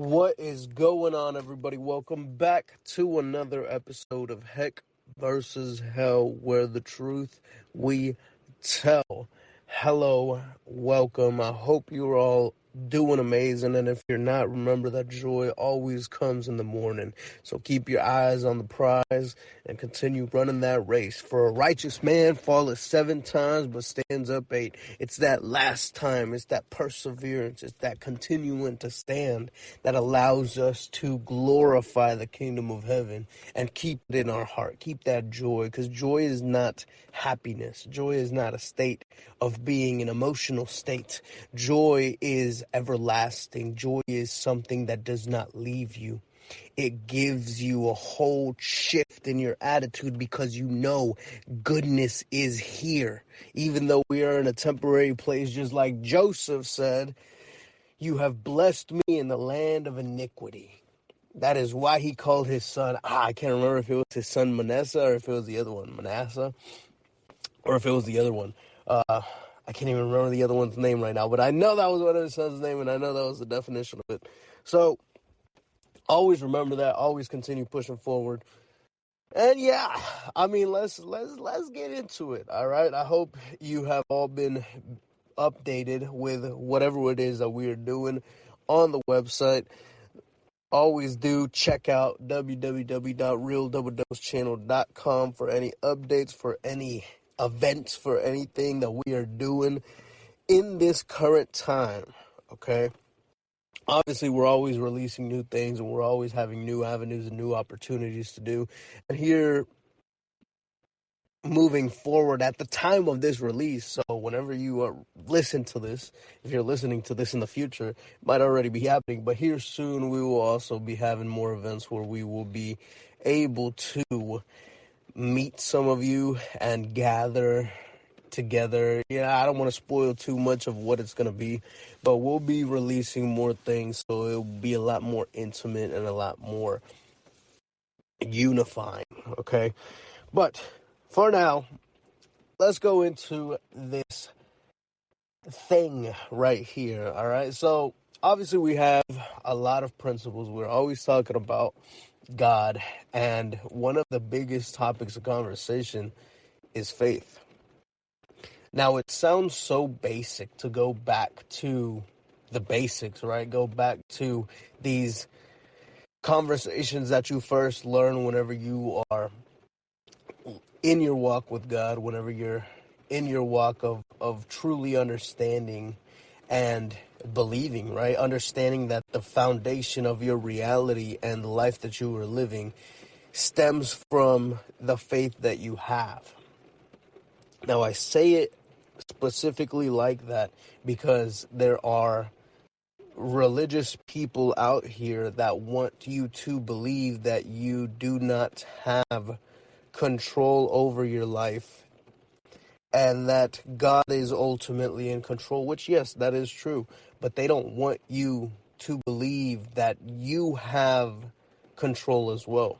What is going on, everybody? Welcome back to another episode of Heck versus Hell, where the truth we tell. Hello, welcome. I hope you're all doing amazing, and if you're not, remember that joy always comes in the morning. So keep your eyes on the prize and continue running that race. For a righteous man falleth 7 times but stands up 8. It's that last time, it's that perseverance, it's that continuing to stand that allows us to glorify the kingdom of heaven and keep it in our heart. Keep that joy, because joy is not happiness. Joy is not a state of being, an emotional state. Joy is everlasting. Joy is something that does not leave you. It gives you a whole shift in your attitude because you know goodness is here. Even though we are in a temporary place, just like Joseph said, you have blessed me in the land of iniquity. That is why he called his son, I can't remember if it was his son Manasseh or if it was the other one, Manasseh, or if it was the other one. I can't even remember the other one's name right now, but I know that was one of his son's name, and I know that was the definition of it. So always remember that. Always continue pushing forward. And yeah, I mean, let's get into it. All right. I hope you have all been updated with whatever it is that we are doing on the website. Always do check out www.realdoubledosechannel.com for any updates, for any events, for anything that we are doing in this current time. Okay. Obviously, we're always releasing new things and we're always having new avenues and new opportunities to do. And here, moving forward at the time of this release, so whenever you listen to this, if you're listening to this in the future, it might already be happening, but here soon we will also be having more events where we will be able to meet some of you and gather together. Yeah, I don't want to spoil too much of what it's going to be, but we'll be releasing more things, so it'll be a lot more intimate and a lot more unifying, okay? But for now, let's go into this thing right here, all right? So obviously we have a lot of principles. We're always talking about God, and one of the biggest topics of conversation is faith. Now, it sounds so basic to go back to the basics, right? Go back to these conversations that you first learn whenever you are in your walk with God, whenever you're in your walk of truly understanding and believing, right? Understanding that the foundation of your reality and the life that you are living stems from the faith that you have. Now, I say it specifically like that because there are religious people out here that want you to believe that you do not have control over your life and that God is ultimately in control, which, yes, that is true, but they don't want you to believe that you have control as well.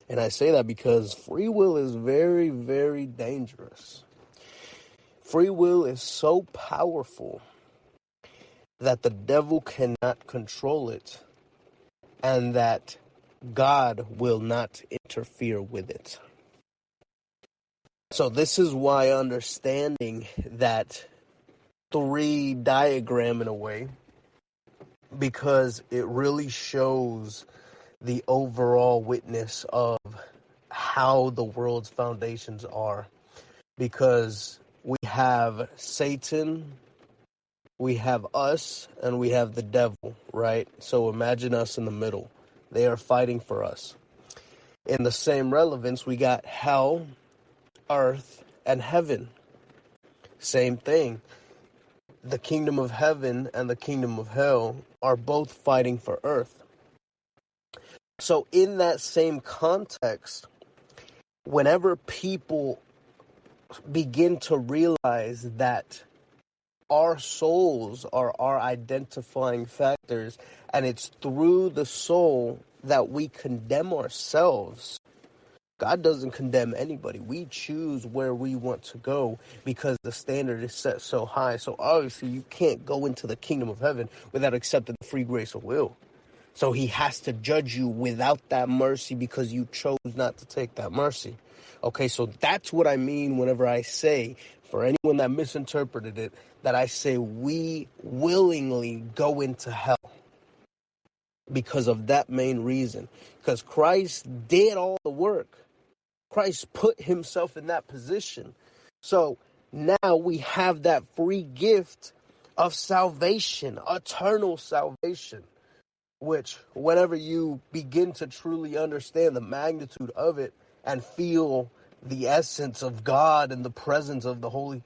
And I say that because free will is very, very dangerous. Free will is so powerful that the devil cannot control it and that God will not interfere with it. So this is why understanding that 3 diagram in a way, because it really shows the overall witness of how the world's foundations are. Because we have Satan, we have us, and we have the devil, right? So imagine us in the middle. They are fighting for us. In the same relevance, we got hell, earth, and heaven. Same thing. The kingdom of heaven and the kingdom of hell are both fighting for earth. So in that same context, whenever people begin to realize that our souls are our identifying factors, and it's through the soul that we condemn ourselves, God doesn't condemn anybody. We choose where we want to go because the standard is set so high. So obviously you can't go into the kingdom of heaven without accepting the free grace of will. So he has to judge you without that mercy because you chose not to take that mercy. Okay, so that's what I mean whenever I say, for anyone that misinterpreted it, that I say we willingly go into hell because of that main reason. Because Christ did all the work. Christ put himself in that position. So now we have that free gift of salvation, eternal salvation, which whenever you begin to truly understand the magnitude of it and feel the essence of God and the presence of the Holy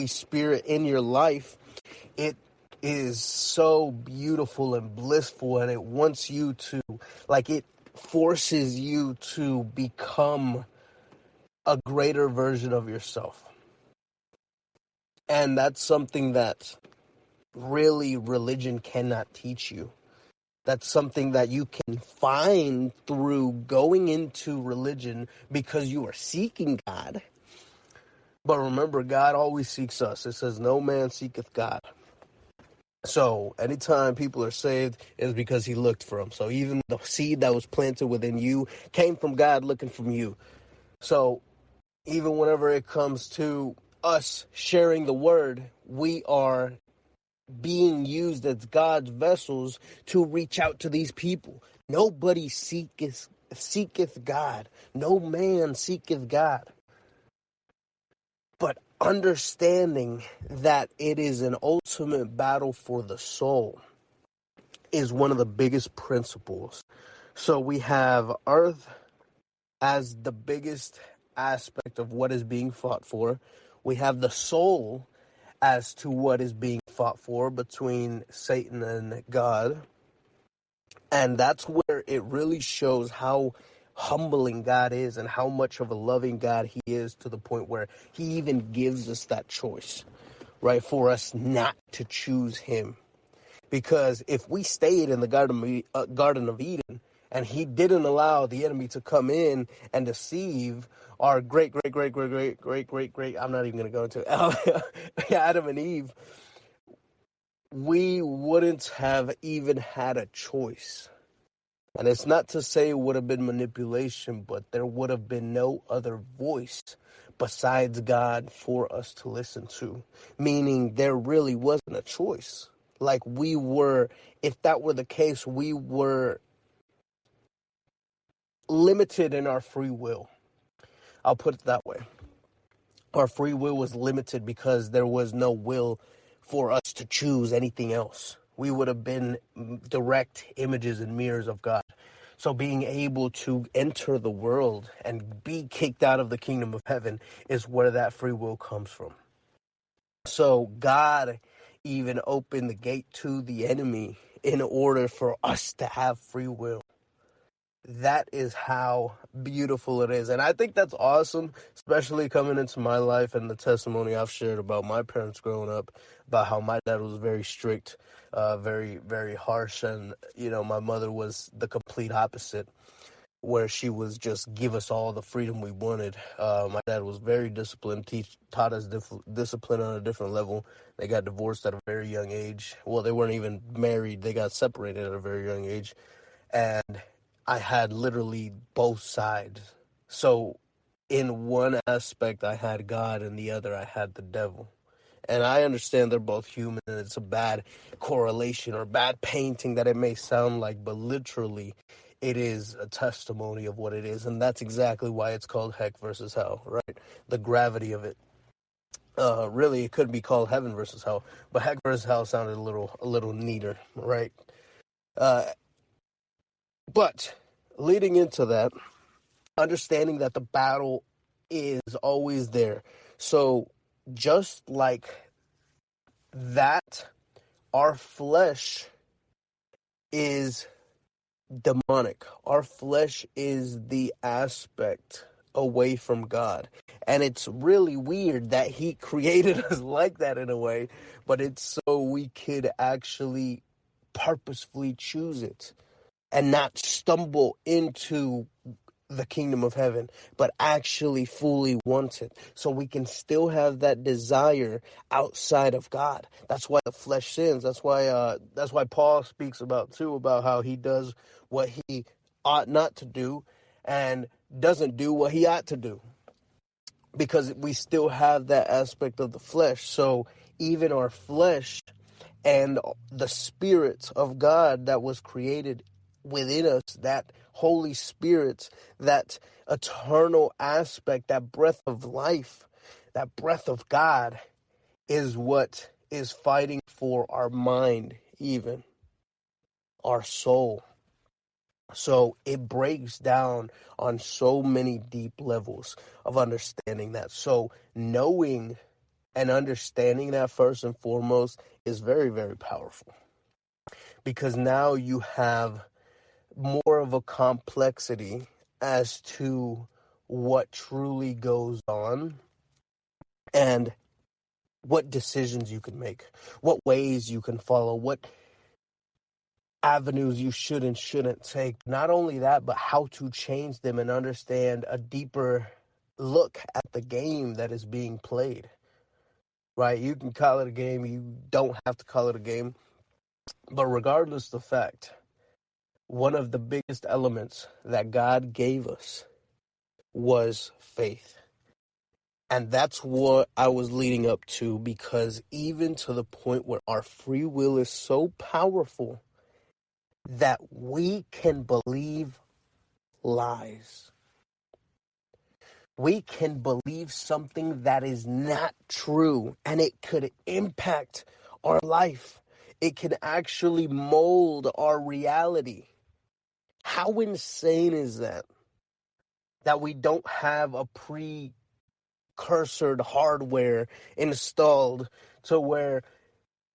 Spirit in your life, it is so beautiful and blissful, and it wants you to, it forces you to become a greater version of yourself. And that's something that really religion cannot teach you. That's something that you can find through going into religion because you are seeking God. But remember, God always seeks us. It says, no man seeketh God. So anytime people are saved, it's because he looked for them. So even the seed that was planted within you came from God looking from you. So even whenever it comes to us sharing the word, we are being used as God's vessels to reach out to these people. Nobody seeketh God. No man seeketh God. But understanding that it is an ultimate battle for the soul is one of the biggest principles. So we have earth as the biggest aspect of what is being fought for. We have the soul as to what is being fought for between Satan and God. And that's where it really shows how humbling God is and how much of a loving God he is, to the point where he even gives us that choice, right, for us not to choose him. Because if we stayed in the Garden of Eden and he didn't allow the enemy to come in and deceive our great, I'm not even going to go into Adam and Eve, we wouldn't have even had a choice. And it's not to say it would have been manipulation, but there would have been no other voice besides God for us to listen to. Meaning there really wasn't a choice. Like we were, if that were the case, we were limited in our free will. I'll put it that way. Our free will was limited because there was no will for us to choose anything else. We would have been direct images and mirrors of God. So being able to enter the world and be kicked out of the kingdom of heaven is where that free will comes from. So God even opened the gate to the enemy in order for us to have free will. That is how beautiful it is. And I think that's awesome, especially coming into my life and the testimony I've shared about my parents growing up, about how my dad was very strict, very, very harsh. And, my mother was the complete opposite, where she was just give us all the freedom we wanted. My dad was very disciplined, taught us discipline on a different level. They got divorced at a very young age. Well, they weren't even married. They got separated at a very young age. And I had literally both sides. So in one aspect, I had God, and the other, I had the devil. And I understand they're both human, and it's a bad correlation or bad painting that it may sound like, but literally it is a testimony of what it is. And that's exactly why it's called heck versus hell, right? The gravity of it. Really, it could be called heaven versus hell, but heck versus hell sounded a little neater, right? But leading into that, understanding that the battle is always there. So just like that, our flesh is demonic. Our flesh is the aspect away from God. And it's really weird that he created us like that in a way, but it's so we could actually purposefully choose it. and not stumble into the kingdom of heaven, but actually fully want it. So we can still have that desire outside of God. That's why the flesh sins. That's why Paul speaks about too, about how he does what he ought not to do and doesn't do what he ought to do, because we still have that aspect of the flesh. So even our flesh and the Spirit of God that was created within us, that Holy Spirit, that eternal aspect, that breath of life, that breath of God, is what is fighting for our mind, even our soul. So it breaks down on so many deep levels of understanding that. So knowing and understanding that, first and foremost, is very, very powerful, because now you have more of a complexity as to what truly goes on and what decisions you can make, what ways you can follow, what avenues you should and shouldn't take. Not only that, but how to change them and understand a deeper look at the game that is being played, right? You can call it a game, you don't have to call it a game, but regardless of the fact, one of the biggest elements that God gave us was faith. And that's what I was leading up to, because even to the point where our free will is so powerful that we can believe lies. We can believe something that is not true, and it could impact our life. It can actually mold our reality. How insane is that? That we don't have a precursored hardware installed to where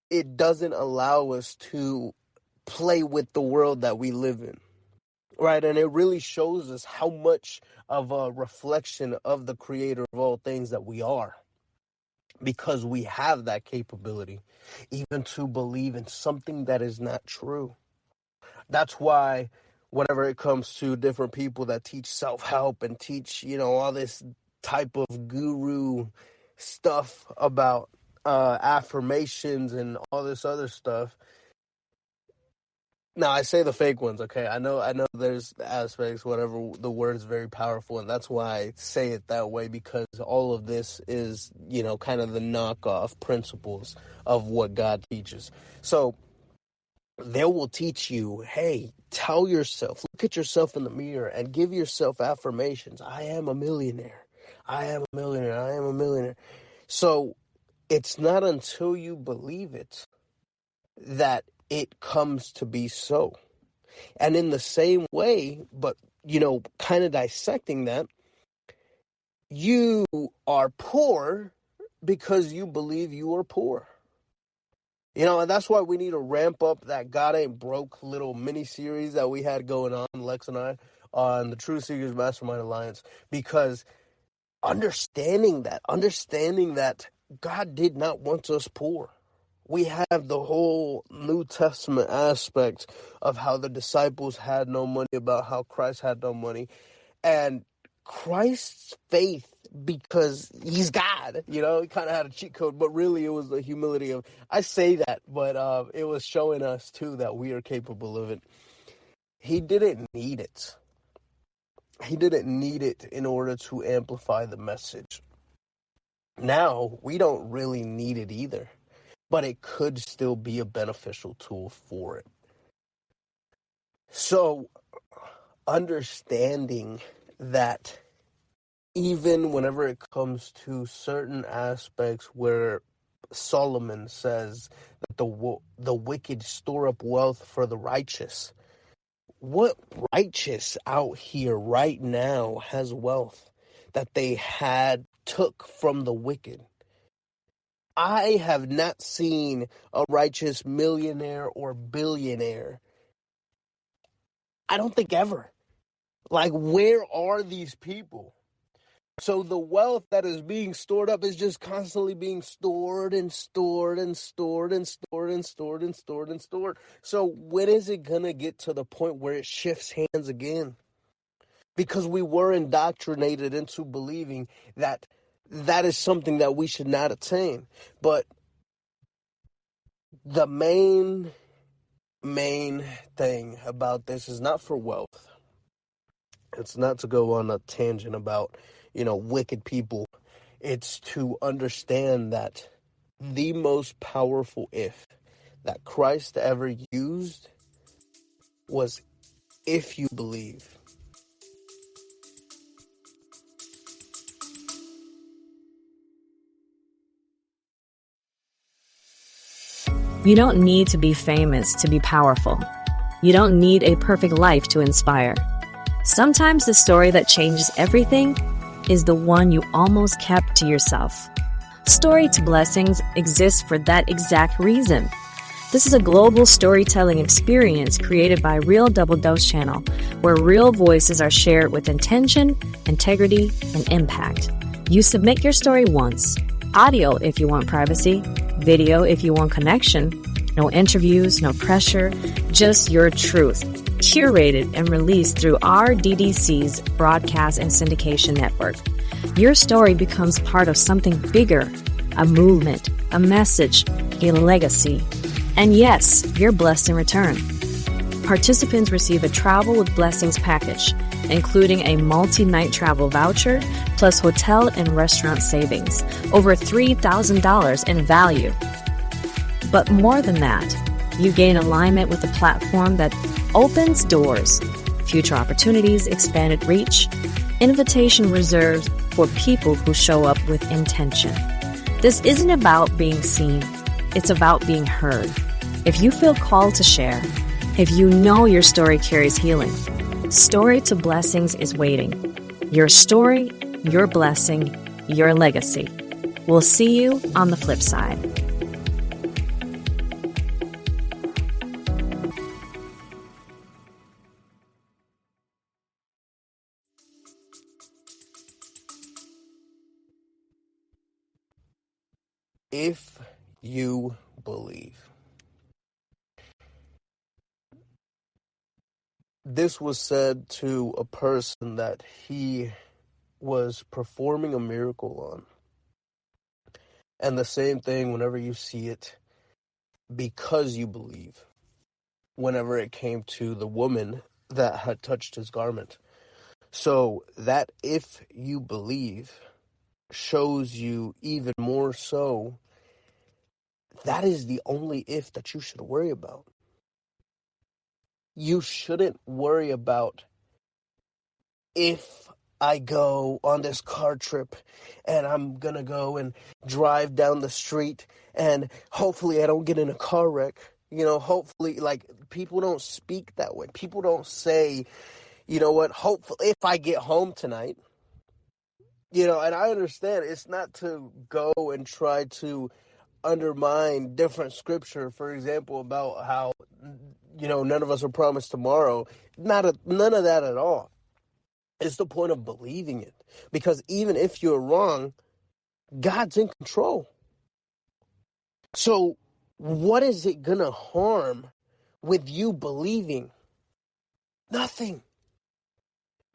it doesn't allow us to play with the world that we live in, right? And it really shows us how much of a reflection of the creator of all things that we are, because we have that capability even to believe in something that is not true. That's why whenever it comes to different people that teach self-help and teach, all this type of guru stuff about affirmations and all this other stuff. Now, I say the fake ones, okay? I know there's aspects, whatever, the word is very powerful, and that's why I say it that way, because all of this is, kind of the knockoff principles of what God teaches. So they will teach you, hey, tell yourself, look at yourself in the mirror and give yourself affirmations. I am a millionaire. I am a millionaire. I am a millionaire. So it's not until you believe it that it comes to be so. And in the same way, but, kind of dissecting that, you are poor because you believe you are poor. And that's why we need to ramp up that God Ain't Broke little mini-series that we had going on, Lex and I, on the True Seekers Mastermind Alliance, because understanding that God did not want us poor. We have the whole New Testament aspect of how the disciples had no money, about how Christ had no money. And Christ's faith, because he's God, he kind of had a cheat code, but really it was the humility of, I say that, but it was showing us too that we are capable of it. He didn't need it. He didn't need it in order to amplify the message. Now, we don't really need it either, but it could still be a beneficial tool for it. So, understanding that even whenever it comes to certain aspects where Solomon says that the wicked store up wealth for the righteous, what righteous out here right now has wealth that they took from the wicked? I have not seen a righteous millionaire or billionaire. I don't think ever. Like, where are these people? So the wealth that is being stored up is just constantly being stored and stored and stored and stored and stored and stored and stored. So when is it going to get to the point where it shifts hands again? Because we were indoctrinated into believing that that is something that we should not attain. But the main thing about this is not for wealth. It's not to go on a tangent about, wicked people. It's to understand that the most powerful if that Christ ever used was if you believe. You don't need to be famous to be powerful. You don't need a perfect life to inspire. Sometimes the story that changes everything is the one you almost kept to yourself. Story to Blessings exists for that exact reason. This is a global storytelling experience created by Real Double Dose Channel, where real voices are shared with intention, integrity, and impact. You submit your story once. Audio if you want privacy, video if you want connection. No interviews, no pressure, just your truth. Curated and released through RDDC's broadcast and syndication network. Your story becomes part of something bigger, a movement, a message, a legacy. And yes, you're blessed in return. Participants receive a Travel with Blessings package, including a multi-night travel voucher, plus hotel and restaurant savings, over $3,000 in value. But more than that, you gain alignment with a platform that opens doors, future opportunities, expanded reach, invitation reserved for people who show up with intention. This isn't about being seen, it's about being heard. If you feel called to share, if you know your story carries healing, Story to Blessings is waiting. Your story, your blessing, your legacy. We'll see you on the flip side. If you believe. This was said to a person that he was performing a miracle on. And the same thing whenever you see it, because you believe. Whenever it came to the woman that had touched his garment. So that if you believe shows you even more so that is the only if that you should worry about. You shouldn't worry about if I go on this car trip and I'm going to go and drive down the street and hopefully I don't get in a car wreck. Hopefully, people don't speak that way. People don't say, hopefully if I get home tonight, and I understand it's not to go and try to undermine different scripture, for example, about how, none of us are promised tomorrow. None of that at all. It's the point of believing it. Because even if you're wrong, God's in control. So what is it going to harm with you believing? Nothing.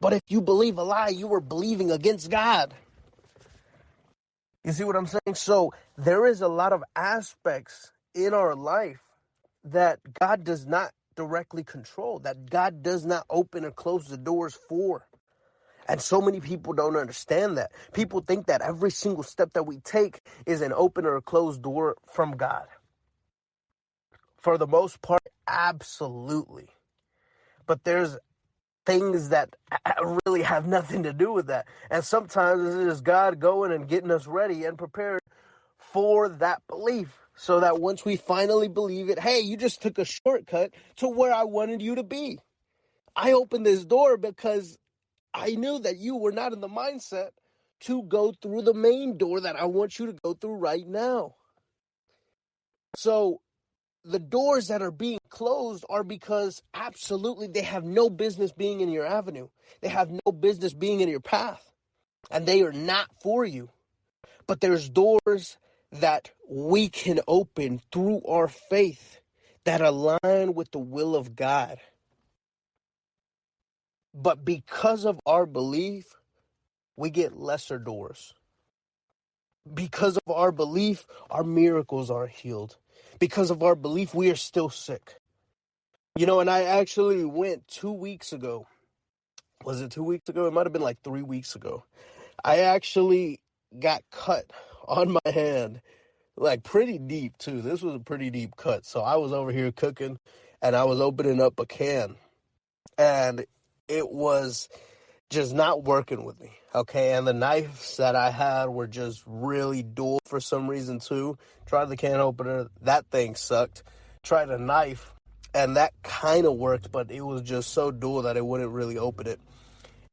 But if you believe a lie, you are believing against God. You see what I'm saying? So there is a lot of aspects in our life that God does not directly control, that God does not open or close the doors for. And so many people don't understand that. People think that every single step that we take is an open or a closed door from God. For the most part, absolutely. But there's things that really have nothing to do with that. And sometimes it is God going and getting us ready and prepared for that belief. So that once we finally believe it, hey, you just took a shortcut to where I wanted you to be. I opened this door because I knew that you were not in the mindset to go through the main door that I want you to go through right now. So the doors that are being closed are because absolutely they have no business being in your avenue. They have no business being in your path. and they are not for you. But there's doors that we can open through our faith that align with the will of God. But because of our belief, we get lesser doors. Because of our belief, our miracles are healed. Because of our belief, we are still sick. And I actually went 2 weeks ago. Was it 2 weeks ago? It might have been like 3 weeks ago. I actually got cut on my hand, like pretty deep too. This was a pretty deep cut. So I was over here cooking and I was opening up a can and it was just not working with me. Okay. And the knives that I had were just really dull for some reason too. Tried the can opener. That thing sucked. Tried a knife and that kind of worked, but it was just so dull that it wouldn't really open it.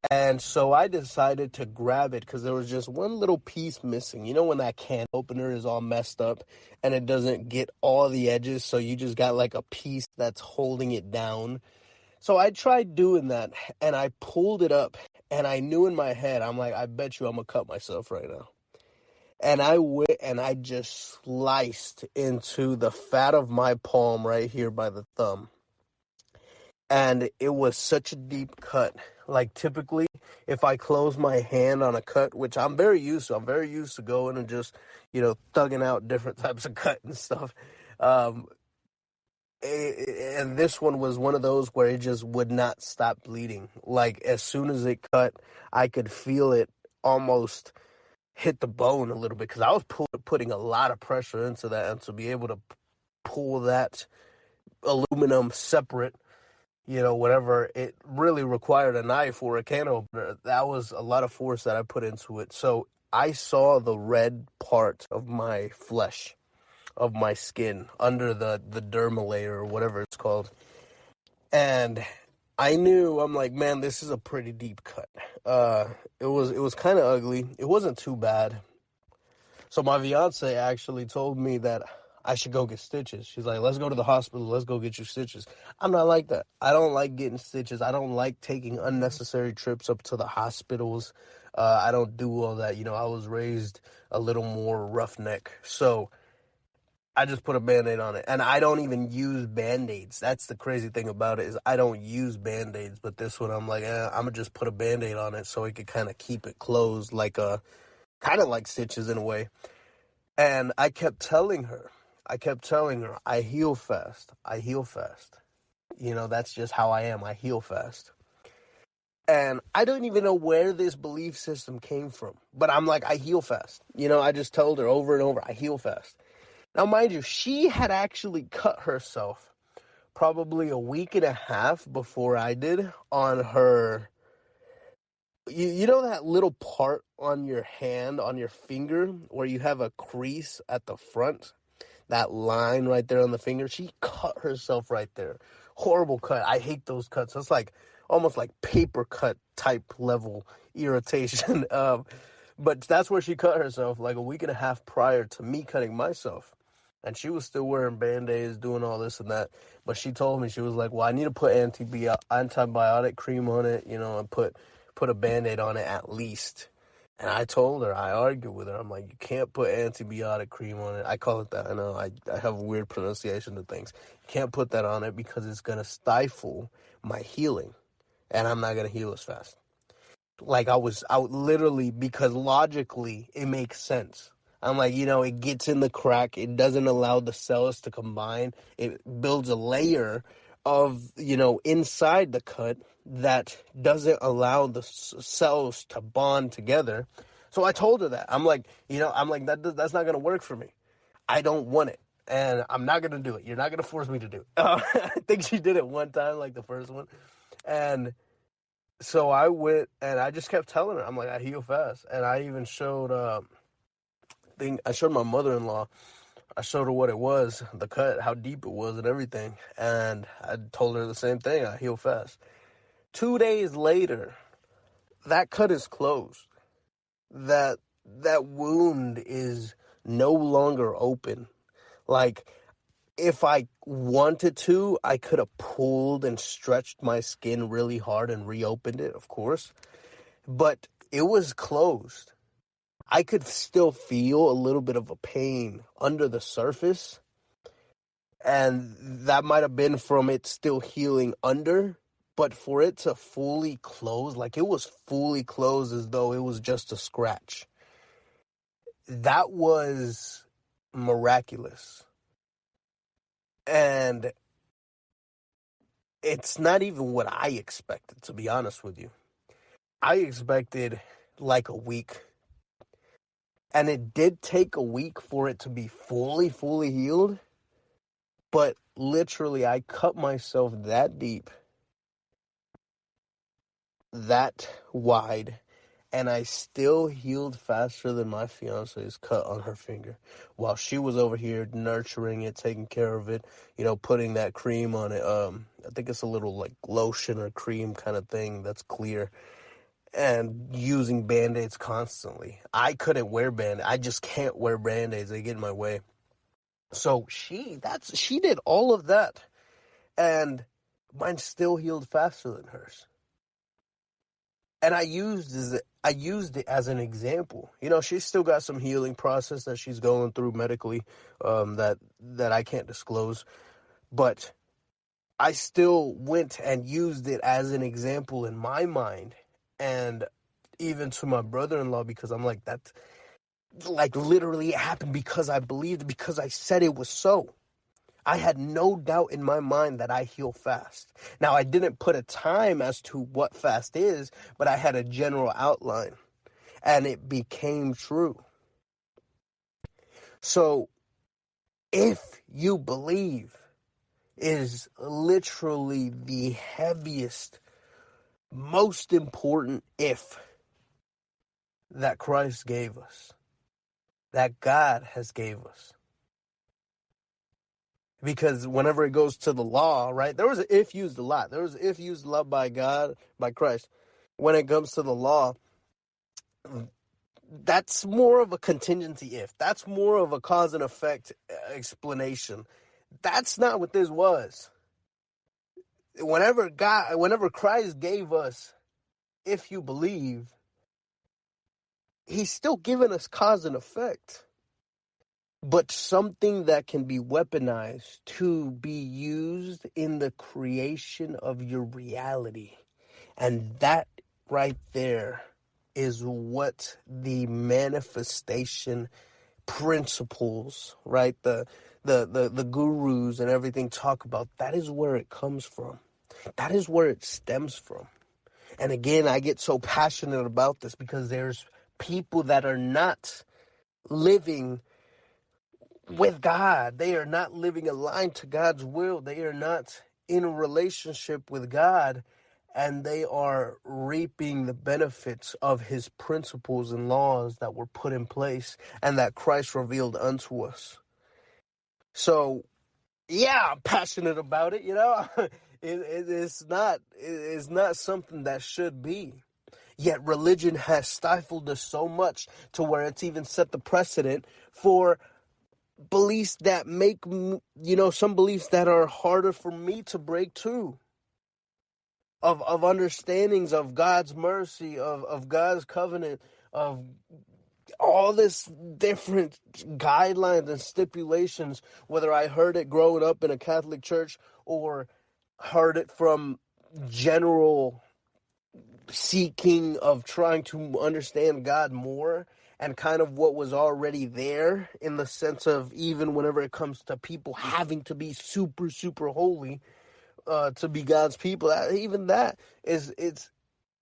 And so I decided to grab it because there was just one little piece missing. When that can opener is all messed up and it doesn't get all the edges, so you just got like a piece that's holding it down. So I tried doing that and I pulled it up and I knew in my head, I'm like, I bet you I'm going to cut myself right now. And I went and I just sliced into the fat of my palm right here by the thumb. And it was such a deep cut. Like typically, if I close my hand on a cut, which I'm very used to going and just, thugging out different types of cut and stuff. And this one was one of those where it just would not stop bleeding. Like as soon as it cut, I could feel it almost hit the bone a little bit because I was putting a lot of pressure into that, and to be able to pull that aluminum separate, whatever, it really required a knife or a can opener. That was a lot of force that I put into it. So I saw the red part of my flesh, of my skin, under the derma layer or whatever it's called. And I knew, I'm like, man, this is a pretty deep cut. It was kind of ugly. It wasn't too bad. So my fiance actually told me that I should go get stitches. She's like, let's go to the hospital. Let's go get you stitches. I'm not like that. I don't like getting stitches. I don't like taking unnecessary trips up to the hospitals. I don't do all that. I was raised a little more roughneck. So I just put a Band-Aid on it. And I don't even use Band-Aids. That's the crazy thing about it, is I don't use Band-Aids. But this one, I'm like, I'm going to just put a Band-Aid on it so it could kind of keep it closed, like kind of like stitches in a way. And I kept telling her, I heal fast. That's just how I am. I heal fast. And I don't even know where this belief system came from. But I'm like, I heal fast. I just told her over and over, I heal fast. Now, mind you, she had actually cut herself probably a week and a half before I did on her. You know that little part on your hand, on your finger, where you have a crease at the front? That line right there on the finger, she cut herself right there. Horrible cut. I hate those cuts. It's like almost like paper cut type level irritation. But that's where she cut herself like a week and a half prior to me cutting myself. And she was still wearing Band-Aids, doing all this and that. But she told me, she was like, well, I need to put antibiotic cream on it, and put a Band-Aid on it at least. And I told her, I argued with her. I'm like, you can't put antibiotic cream on it. I call it that. I know I have a weird pronunciation of things. You can't put that on it because it's going to stifle my healing. And I'm not going to heal as fast. Like I was out literally, because logically it makes sense. I'm like, it gets in the crack. It doesn't allow the cells to combine. It builds a layer of, inside the cut that doesn't allow the cells to bond together. So I told her that. I'm like, that's not going to work for me. I don't want it. And I'm not going to do it. You're not going to force me to do it. I think she did it one time, like the first one. And so I went and I just kept telling her, I'm like, I heal fast. And I even showed, I showed my mother-in-law. I showed her what it was, the cut, how deep it was and everything. And I told her the same thing. I heal fast. 2 days later, that cut is closed. That wound is no longer open. Like, if I wanted to, I could have pulled and stretched my skin really hard and reopened it, of course. But it was closed. I could still feel a little bit of a pain under the surface, and that might have been from it still healing under, but for it to fully close, like it was fully closed as though it was just a scratch, that was miraculous. And it's not even what I expected, to be honest with you. I expected like a week. And it did take a week for it to be fully healed. But literally, I cut myself that deep, that wide, and I still healed faster than my fiance's cut on her finger. While she was over here nurturing it, taking care of it, putting that cream on it. I think it's a little like lotion or cream kind of thing that's clear. And using Band-Aids constantly. I couldn't wear Band-Aids. I just can't wear Band-Aids. They get in my way. So she did all of that. And mine still healed faster than hers. And I used it as an example. She's still got some healing process that she's going through medically, that I can't disclose. But I still went and used it as an example in my mind. And even to my brother-in-law, because I'm like, that, like, literally it happened because I believed, because I said it was so. I had no doubt in my mind that I heal fast. Now, I didn't put a time as to what fast is, but I had a general outline, and it became true. So, if you believe is literally the heaviest, most important if that Christ gave us, that God has gave us. Because whenever it goes to the law, right, there was an if used a lot. There was an if used a lot by God, by Christ. When it comes to the law, that's more of a contingency if. That's more of a cause and effect explanation. That's not what this was. Whenever Christ gave us, if you believe, he's still giving us cause and effect. But something that can be weaponized to be used in the creation of your reality. And that right there is what the manifestation principles, right? The gurus and everything talk about. That is where it comes from. That is where it stems from. And again, I get so passionate about this because there's people that are not living with God. They are not living aligned to God's will. They are not in a relationship with God, and they are reaping the benefits of his principles and laws that were put in place and that Christ revealed unto us. So, yeah, I'm passionate about it, it's not something that should be. Yet religion has stifled us so much to where it's even set the precedent for beliefs that make, some beliefs that are harder for me to break too. Of understandings of God's mercy, of God's covenant, of all this different guidelines and stipulations, whether I heard it growing up in a Catholic church or heard it from general seeking of trying to understand God more, and kind of what was already there in the sense of even whenever it comes to people having to be super, super holy to be God's people, even that it's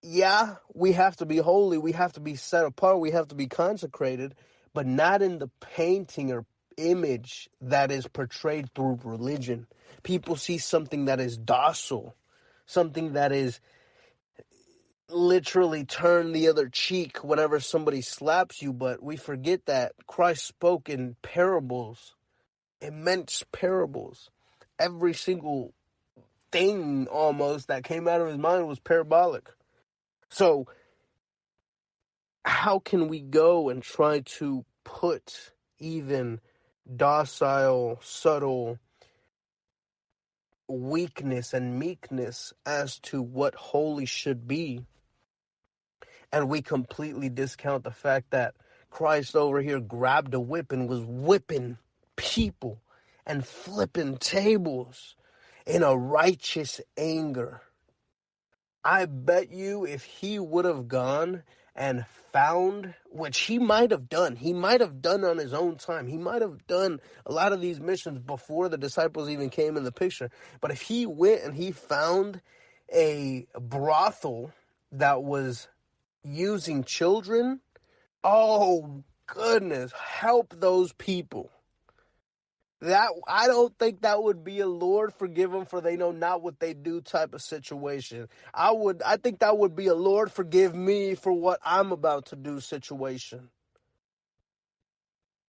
we have to be holy, we have to be set apart, we have to be consecrated, but not in the painting or image that is portrayed through religion. People see something that is docile, something that is literally turn the other cheek whenever somebody slaps you, but we forget that Christ spoke in parables, immense parables. Every single thing almost that came out of his mind was parabolic. So how can we go and try to put even docile, subtle weakness and meekness as to what holy should be, And we completely discount the fact that Christ over here grabbed a whip and was whipping people and flipping tables in a righteous anger. I bet you if he would have gone and found, which he might have done on his own time. He might have done a lot of these missions before the disciples even came in the picture. But if he went and he found a brothel that was using children, oh goodness, help those people. That, I don't think that would be a Lord forgive them for they know not what they do type of situation. I think that would be a Lord forgive me for what I'm about to do situation.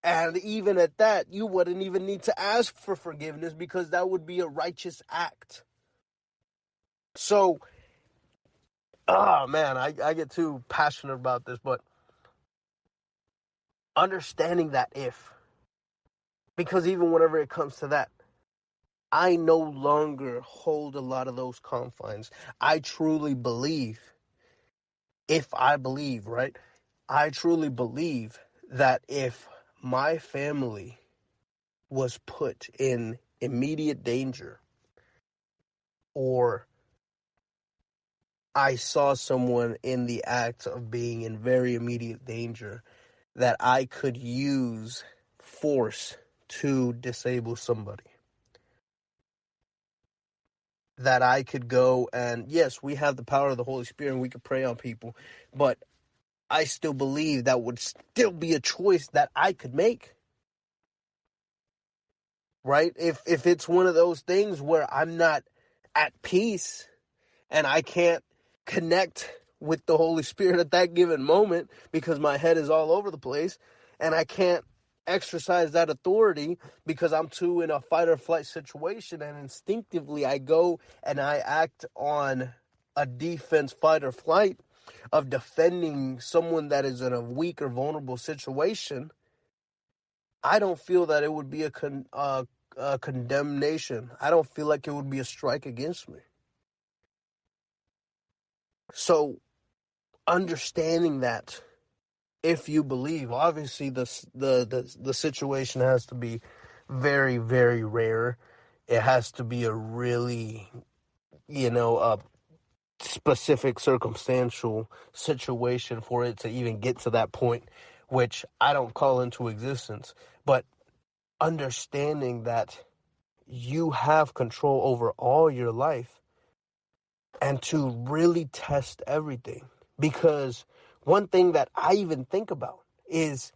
And even at that, you wouldn't even need to ask for forgiveness because that would be a righteous act. So, oh man, I get too passionate about this, but understanding that because even whenever it comes to that, I no longer hold a lot of those confines. I truly believe, right? I truly believe that if my family was put in immediate danger, or I saw someone in the act of being in very immediate danger, that I could use force to disable somebody. That I could go and, yes, we have the power of the Holy Spirit and we could pray on people, but I still believe that would still be a choice that I could make. Right? If it's one of those things where I'm not at peace and I can't connect with the Holy Spirit at that given moment because my head is all over the place and I can't exercise that authority because I'm too in a fight or flight situation, and instinctively I go and I act on a defense, fight or flight of defending someone that is in a weak or vulnerable situation, I don't feel that it would be a condemnation. I don't feel like it would be a strike against me. So understanding that, if you believe, obviously the situation has to be very, very rare. It has to be a really, a specific circumstantial situation for it to even get to that point, which I don't call into existence. But understanding that you have control over all your life and to really test everything. Because one thing that I even think about is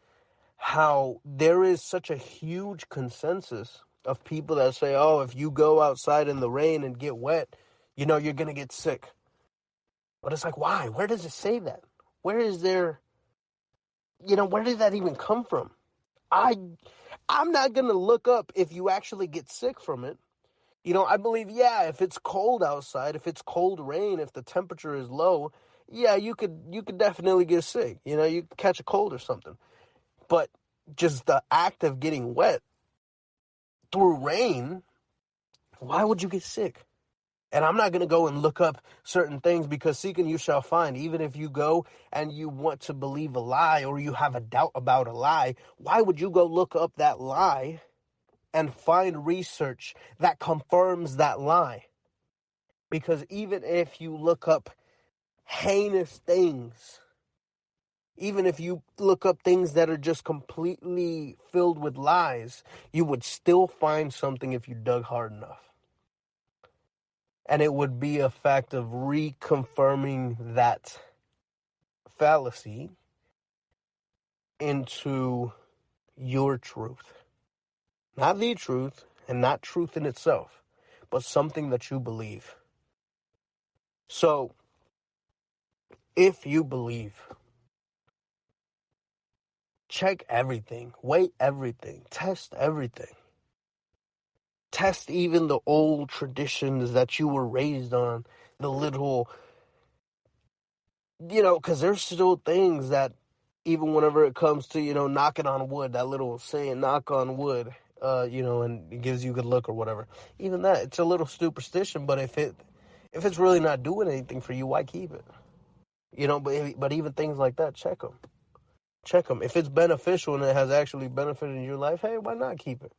how there is such a huge consensus of people that say, oh, if you go outside in the rain and get wet, you're going to get sick. But it's like, why? Where does it say that? Where is there, where did that even come from? I'm not going to look up if you actually get sick from it. I believe, if it's cold outside, if it's cold rain, if the temperature is low, you could definitely get sick. You could catch a cold or something. But just the act of getting wet through rain, why would you get sick? And I'm not going to go and look up certain things because seeking you shall find. Even if you go and you want to believe a lie or you have a doubt about a lie, why would you go look up that lie and find research that confirms that lie? Because even if you look up heinous things, even if you look up things that are just completely filled with lies, you would still find something if you dug hard enough. And it would be a fact of reconfirming that fallacy into your truth. Not the truth, and not truth in itself, but something that you believe. So, if you believe, check everything, weigh everything, test everything. Test even the old traditions that you were raised on, the little, because there's still things that, even whenever it comes to, knocking on wood, that little saying, knock on wood, and it gives you a good look or whatever. Even that, it's a little superstition, but if it's really not doing anything for you, why keep it? But even things like that, check them. Check them. If it's beneficial and it has actually benefited your life, hey, why not keep it?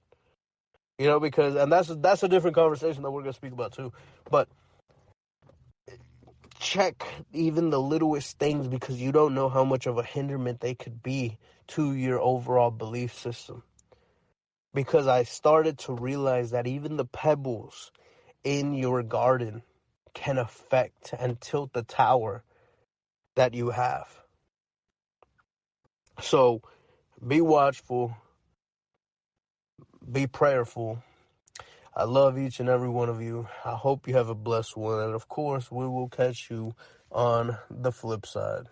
Because, and that's a different conversation that we're going to speak about too. But check even the littlest things, because you don't know how much of a hindrance they could be to your overall belief system. Because I started to realize that even the pebbles in your garden can affect and tilt the tower that you have. So be watchful, be prayerful. I love each and every one of you. I hope you have a blessed one. And of course, we will catch you on the flip side.